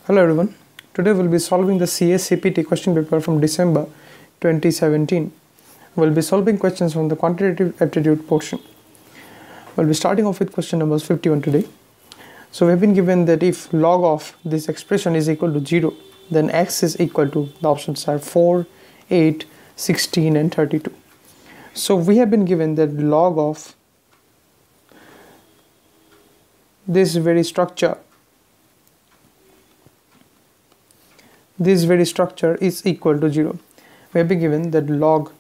Hello everyone, today we'll be solving the CPT question paper from December 2017. We'll be solving questions from the quantitative aptitude portion. We'll be starting off with question numbers 51 today. So we have been given that if log of this expression is equal to 0, then x is equal to, the options are 4, 8, 16 and 32. So we have been given that log of this very structure is equal to 0. We have been given that log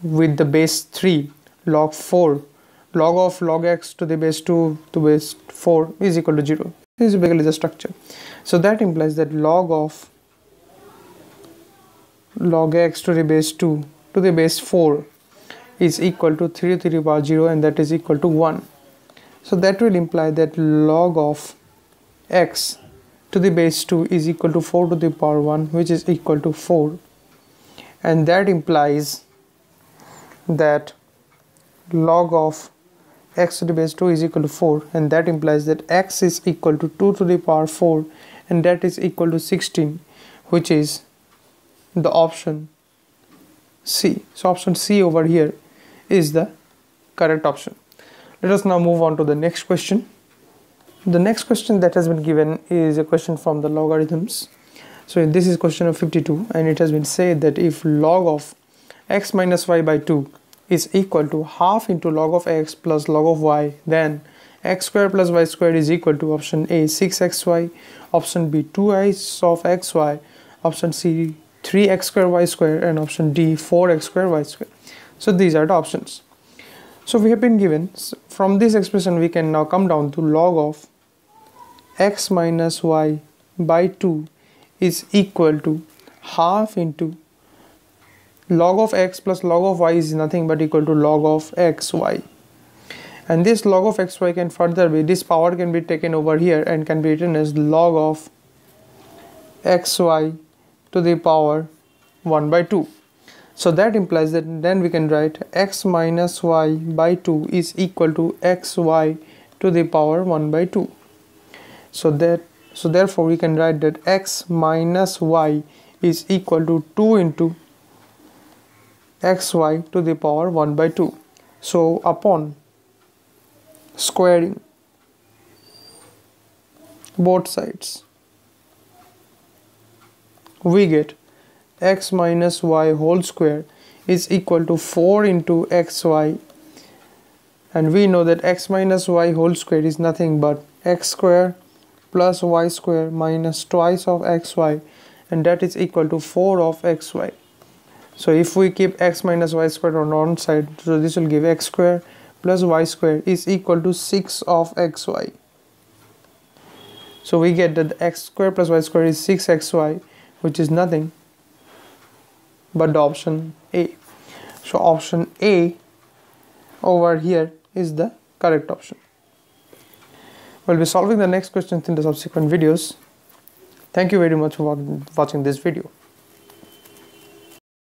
with the base 3, log 4, log of log x to the base 2 to base 4 is equal to 0. This is basically the structure. So that implies that log of log x to the base 2 to the base 4 is equal to 3 to the power 0, and that is equal to 1. So that will imply that log of x to the base 2 is equal to 4 to the power 1, which is equal to 4, and that implies that log of x to the base 2 is equal to 4, and that implies that x is equal to 2 to the power 4, and that is equal to 16, which is the option C. So option C over here is the correct option. Let us now move on to the next question. The next question that has been given is a question from the logarithms. So this is question of 52, and it has been said that if log of x minus y by 2 is equal to half into log of x plus log of y, then x square plus y square is equal to option A 6xy, option B 2i of xy, option C 3x square y square, and option D 4x square y square. So these are the options. So we have been given, from this expression we can now come down to log of x minus y by 2 is equal to half into log of x plus log of y is nothing but equal to log of xy, and this log of xy can further be, this power can be taken over here and can be written as log of xy to the power 1 by 2. So that implies that then we can write x minus y by 2 is equal to xy to the power 1 by 2. So therefore we can write that x minus y is equal to 2 into xy to the power 1 by 2. So upon squaring both sides, we get x minus y whole square is equal to 4 into xy, and we know that x minus y whole square is nothing but x square plus y square minus twice of xy, and that is equal to 4 of xy. So if we keep x minus y square on one side, so this will give x square plus y square is equal to 6 of xy. So we get that x square plus y square is 6xy, which is nothing but the option A. So option A over here is the correct option. We'll be solving the next questions in the subsequent videos. Thank you very much for watching this video.